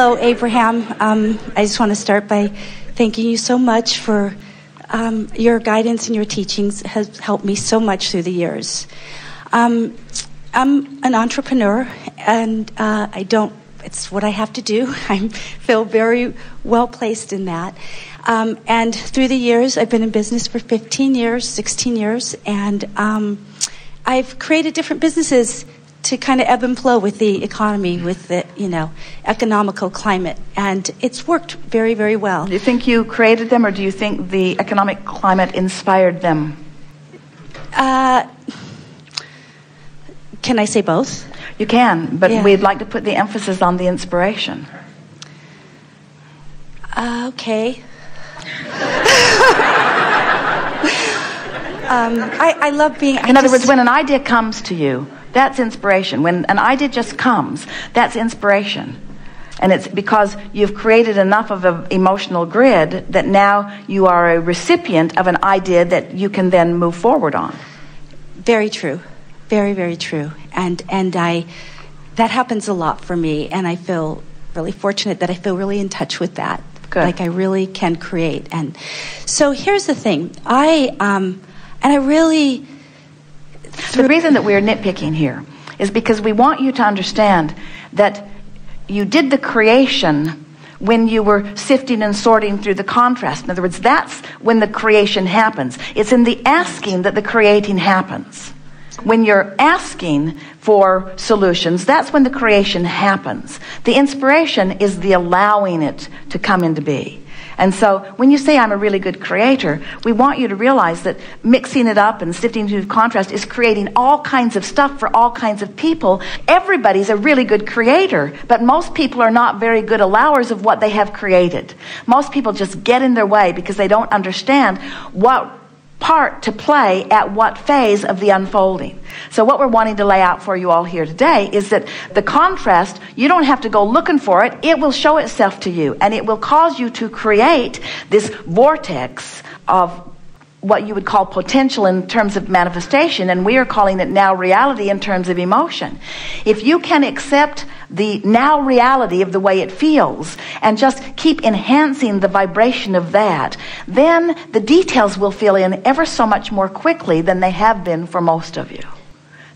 Hello, Abraham. I just want to start by thanking you so much for your guidance and your teachings has helped me so much through the years. I'm an entrepreneur, and it's what I have to do. I feel very well placed in that. And through the years, I've been in business for 15 years, 16 years, and I've created different businesses to kind of ebb and flow with the economy, with the, economical climate. And it's worked very, very well. Do you think you created them, or do you think the economic climate inspired them? Can I say both? You can, but we'd like to put the emphasis on the inspiration. Okay. I love being... In other words, when an idea comes to you, that's inspiration. When an idea just comes, that's inspiration. And it's because you've created enough of an emotional grid that now you are a recipient of an idea that you can then move forward on. Very true. Very, very true. And that happens a lot for me, and I feel really fortunate that I feel really in touch with that. Good. Like I really can create. And so here's the thing. The reason that we're nitpicking here is because we want you to understand that you did the creation when you were sifting and sorting through the contrast. In other words, that's when the creation happens. It's in the asking that the creating happens. When you're asking for solutions, that's when the creation happens. The inspiration is the allowing it to come into being. And so when you say I'm a really good creator, we want you to realize that mixing it up and sifting through contrast is creating all kinds of stuff for all kinds of people. Everybody's a really good creator, but most people are not very good allowers of what they have created. Most people just get in their way because they don't understand what part to play at what phase of the unfolding. So what we're wanting to lay out for you all here today is that the contrast, you don't have to go looking for it. It will show itself to you, and it will cause you to create this vortex of what you would call potential in terms of manifestation, and we are calling it now reality in terms of emotion. If you can accept the now reality of the way it feels and just keep enhancing the vibration of that, then the details will fill in ever so much more quickly than they have been for most of you.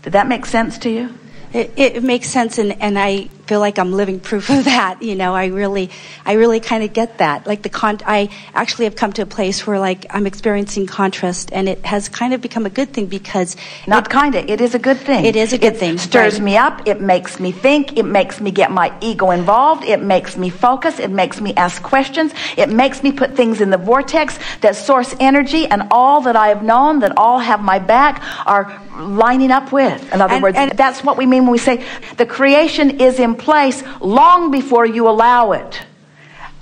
Did that make sense to you? It makes sense, and I feel like I'm living proof of that. I really kind of get that. Like I actually have come to a place where I'm experiencing contrast, and it has kind of become a good thing because it is a good thing. It is a good thing. It stirs me up. It makes me think. It makes me get my ego involved. It makes me focus. It makes me ask questions. It makes me put things in the vortex that source energy, and all that I have known, that all have my back, are lining up with. In other words, that's what we mean when we say the creation is in place long before you allow it.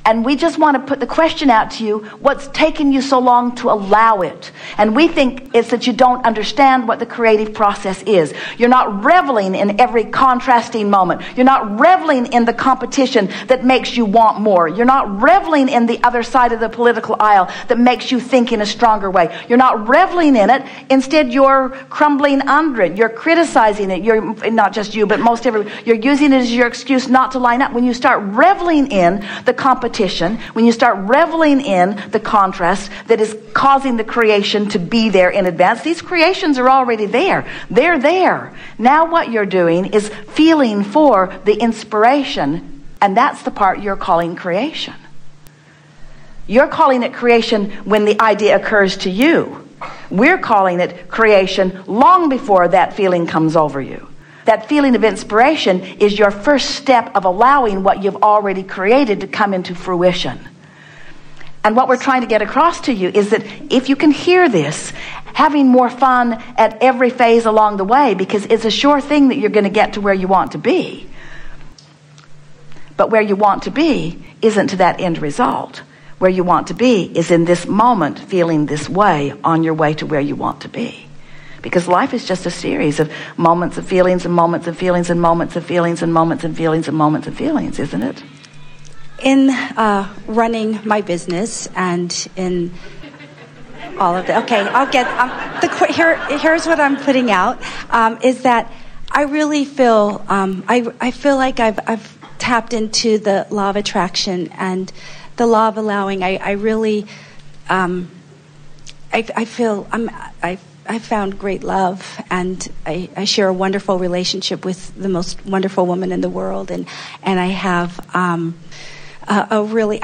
And we just want to put the question out to you, what's taken you so long to allow it? And we think it's that you don't understand what the creative process is. You're not reveling in every contrasting moment. You're not reveling in the competition that makes you want more. You're not reveling in the other side of the political aisle that makes you think in a stronger way. You're not reveling in it. Instead, you're crumbling under it. You're criticizing it. You're not just you, but most everyone. You're using it as your excuse not to line up. When you start reveling in the competition, when you start reveling in the contrast that is causing the creation to be there in advance, these creations are already there. They're there. Now what you're doing is feeling for the inspiration, and that's the part you're calling creation. You're calling it creation when the idea occurs to you. We're calling it creation long before that feeling comes over you. That feeling of inspiration is your first step of allowing what you've already created to come into fruition. And what we're trying to get across to you is that if you can hear this, having more fun at every phase along the way, because it's a sure thing that you're going to get to where you want to be. But where you want to be isn't to that end result. Where you want to be is in this moment, feeling this way on your way to where you want to be. Because life is just a series of moments of feelings and moments of feelings and moments of feelings and moments and feelings and moments of feelings, isn't it? In running my business and in all of that. Okay, I'll get here's what I'm putting out is that I really feel I feel like I've tapped into the law of attraction and the law of allowing. I really, I feel I found great love, and I share a wonderful relationship with the most wonderful woman in the world, and I have I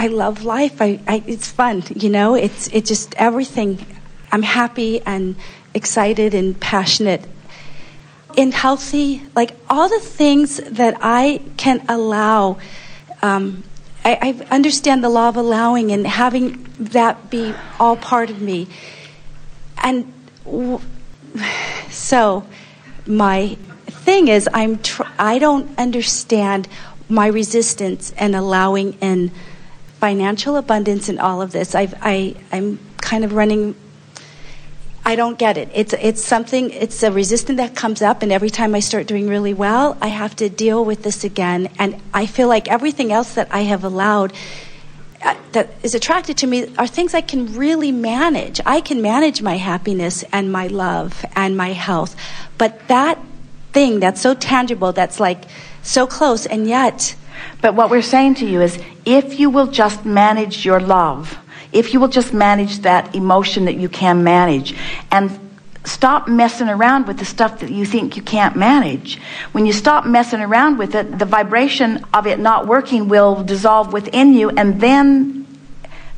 love life. It's fun, It's just everything. I'm happy and excited and passionate and healthy. Like all the things that I can allow. I understand the law of allowing and having that be all part of me. And so my thing is I don't understand my resistance and allowing in financial abundance and all of this. I'm kind of running. I don't get it. It's something. It's a resistance that comes up, and every time I start doing really well, I have to deal with this again. And I feel like everything else that I have allowed that is attracted to me are things I can really manage. I can manage my happiness and my love and my health, but that thing that's so tangible, that's like so close, and yet. But what we're saying to you is, if you will just manage your love, if you will just manage that emotion that you can manage, and stop messing around with the stuff that you think you can't manage. When you stop messing around with it, the vibration of it not working will dissolve within you, and then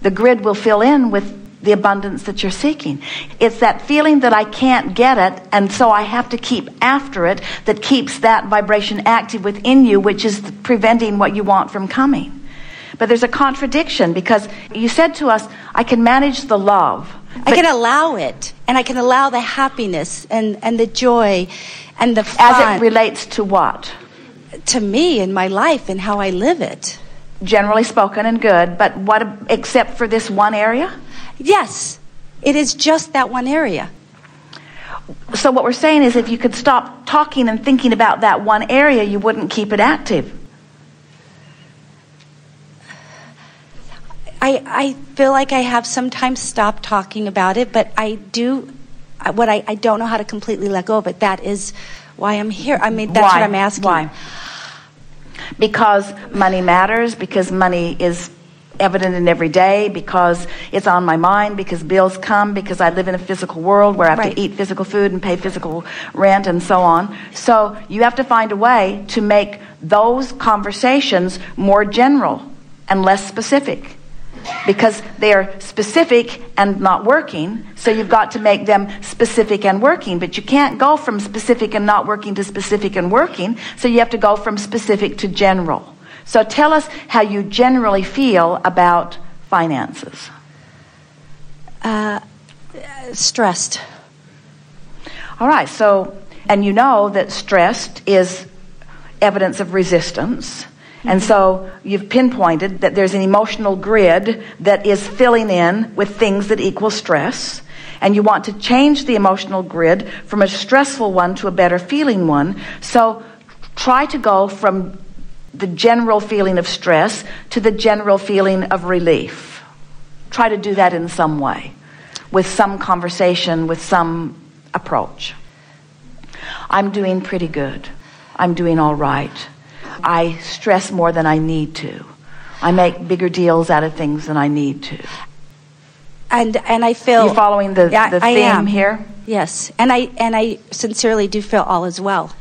the grid will fill in with the abundance that you're seeking. It's that feeling that I can't get it, and so I have to keep after it, that keeps that vibration active within you, which is preventing what you want from coming. But there's a contradiction, because you said to us, I can manage the love. I can allow it, and I can allow the happiness and the joy and the fun. As it relates to what? To me and my life and how I live it. Generally spoken and good, but what except for this one area? Yes, it is just that one area. So what we're saying is, if you could stop talking and thinking about that one area, you wouldn't keep it active. I feel like I have sometimes stopped talking about it, but I do. I don't know how to completely let go of it. That is why I'm here. I mean, that's what I'm asking. Why? Because money matters, because money is evident in every day, because it's on my mind, because bills come, because I live in a physical world where I have to eat physical food and pay physical rent and so on. So you have to find a way to make those conversations more general and less specific, because they're specific and not working. So you've got to make them specific and working, but you can't go from specific and not working to specific and working. So you have to go from specific to general. So tell us how you generally feel about finances. Stressed. All right. So, and you know that stressed is evidence of resistance. And so you've pinpointed that there's an emotional grid that is filling in with things that equal stress. And you want to change the emotional grid from a stressful one to a better feeling one. So try to go from the general feeling of stress to the general feeling of relief. Try to do that in some way, with some conversation, with some approach. I'm doing pretty good. I'm doing all right. I stress more than I need to. I make bigger deals out of things than I need to. And I feel... You're following the theme here? Yes. And I sincerely do feel all is well.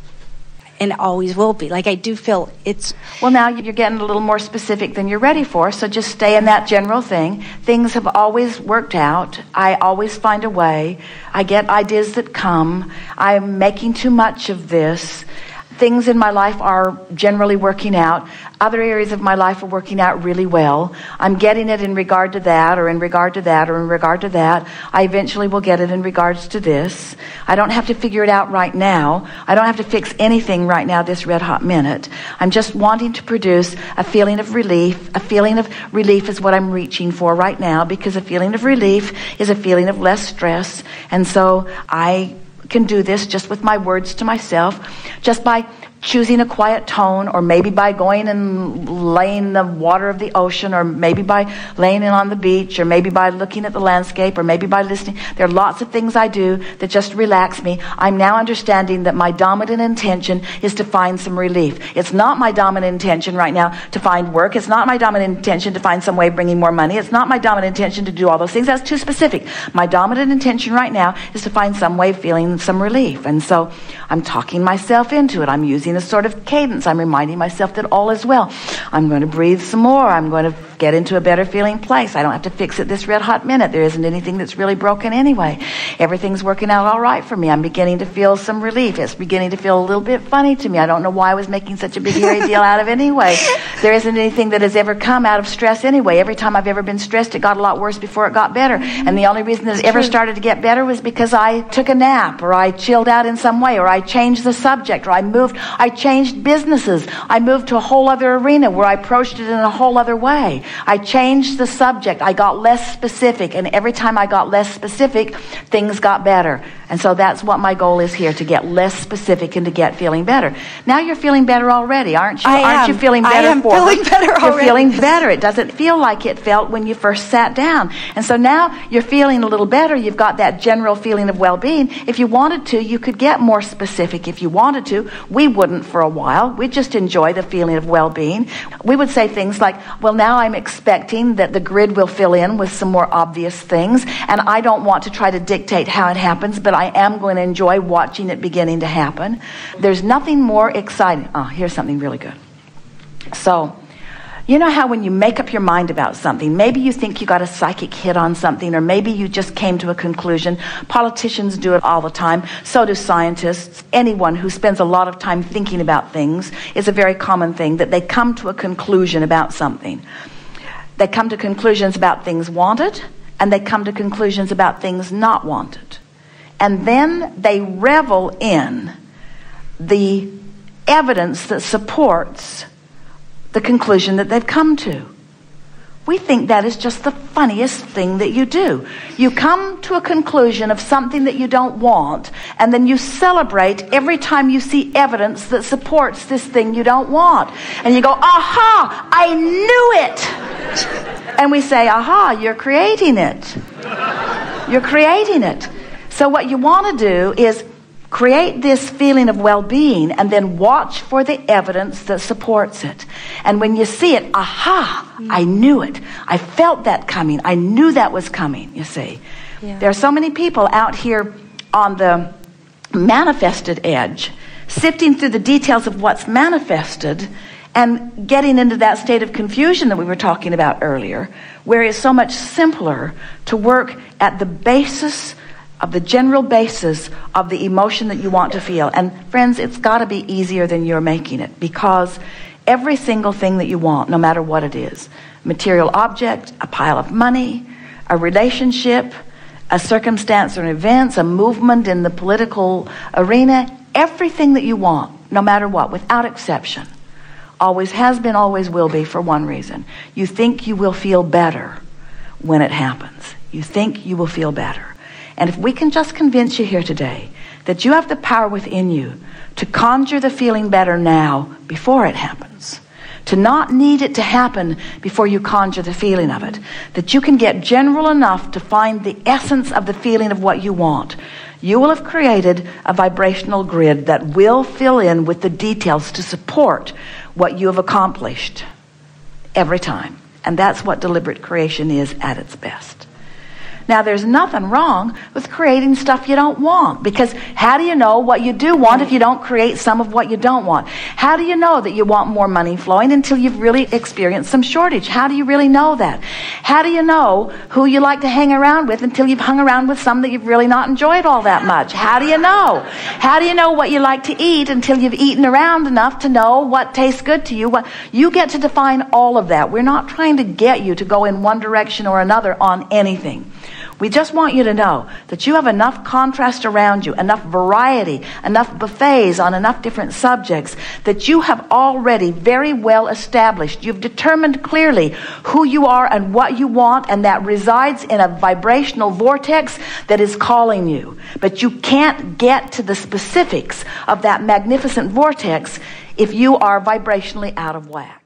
And always will be. Like, I do feel it's... Well, now you're getting a little more specific than you're ready for, so just stay in that general thing. Things have always worked out. I always find a way. I get ideas that come. I'm making too much of this. Things in my life are generally working out. Other areas of my life are working out really well. I'm getting it in regard to that, or in regard to that, or in regard to that. I eventually will get it in regards to this. I don't have to figure it out right now. I don't have to fix anything right now this red hot minute. I'm just wanting to produce a feeling of relief. A feeling of relief is what I'm reaching for right now, because a feeling of relief is a feeling of less stress. And so I can do this just with my words to myself, just by choosing a quiet tone, or maybe by going and laying in the water of the ocean, or maybe by laying in on the beach, or maybe by looking at the landscape, or maybe by listening. There are lots of things I do that just relax me. I'm now understanding that my dominant intention is to find some relief. It's not my dominant intention right now to find work. It's not my dominant intention to find some way of bringing more money. It's not my dominant intention to do all those things. That's too specific. My dominant intention right now is to find some way of feeling some relief. And so I'm talking myself into it. I'm using a sort of cadence. I'm reminding myself that all is well. I'm going to breathe some more. I'm going to get into a better feeling place. I don't have to fix it this red hot minute. There isn't anything that's really broken anyway. Everything's working out all right for me. I'm beginning to feel some relief. It's beginning to feel a little bit funny to me. I don't know why I was making such a big hairy deal out of it anyway. There isn't anything that has ever come out of stress anyway. Every time I've ever been stressed, it got a lot worse before it got better. And the only reason that it ever started to get better was because I took a nap, or I chilled out in some way, or I changed the subject, or I changed businesses. I moved to a whole other arena where I approached it in a whole other way. I changed the subject. I got less specific, and every time I got less specific, things got better. And so that's what my goal is here, to get less specific and to get feeling better. Now you're feeling better already, aren't you? Aren't you feeling better? I am feeling better already. You're feeling better. It doesn't feel like it felt when you first sat down. And so now you're feeling a little better. You've got that general feeling of well-being. If you wanted to, you could get more specific if you wanted to. We wouldn't for a while. We'd just enjoy the feeling of well-being. We would say things like, well, now I'm expecting that the grid will fill in with some more obvious things, and I don't want to try to dictate how it happens, but I am going to enjoy watching it beginning to happen. There's nothing more exciting. Oh, here's something really good. So, you know how when you make up your mind about something, maybe you think you got a psychic hit on something, or maybe you just came to a conclusion. Politicians do it all the time. So do scientists. Anyone who spends a lot of time thinking about things, is a very common thing, that they come to a conclusion about something. They come to conclusions about things wanted, and they come to conclusions about things not wanted. And then they revel in the evidence that supports the conclusion that they've come to. We think that is just the funniest thing that you do. You come to a conclusion of something that you don't want, and then you celebrate every time you see evidence that supports this thing you don't want. And you go, aha, I knew it. And we say, aha, you're creating it. You're creating it. So what you want to do is create this feeling of well-being, and then watch for the evidence that supports it. And when you see it, aha, I knew it. I felt that coming. I knew that was coming, you see. Yeah. There are so many people out here on the manifested edge, sifting through the details of what's manifested and getting into that state of confusion that we were talking about earlier, where it's so much simpler to work at the basis of the general basis of the emotion that you want to feel. And friends, it's got to be easier than you're making it, because every single thing that you want, no matter what it is, material object, a pile of money, a relationship, a circumstance or an event, a movement in the political arena, everything that you want, no matter what, without exception, always has been, always will be, for one reason. You think you will feel better when it happens. You think you will feel better. And if we can just convince you here today that you have the power within you to conjure the feeling better now before it happens, to not need it to happen before you conjure the feeling of it, that you can get general enough to find the essence of the feeling of what you want, you will have created a vibrational grid that will fill in with the details to support what you have accomplished every time. And that's what deliberate creation is at its best. Now, there's nothing wrong with creating stuff you don't want, because how do you know what you do want if you don't create some of what you don't want? How do you know that you want more money flowing until you've really experienced some shortage? How do you really know that? How do you know who you like to hang around with until you've hung around with some that you've really not enjoyed all that much? How do you know? How do you know what you like to eat until you've eaten around enough to know what tastes good to you? You get to define all of that. We're not trying to get you to go in one direction or another on anything. We just want you to know that you have enough contrast around you, enough variety, enough buffets on enough different subjects, that you have already very well established. You've determined clearly who you are and what you want, and that resides in a vibrational vortex that is calling you. But you can't get to the specifics of that magnificent vortex if you are vibrationally out of whack.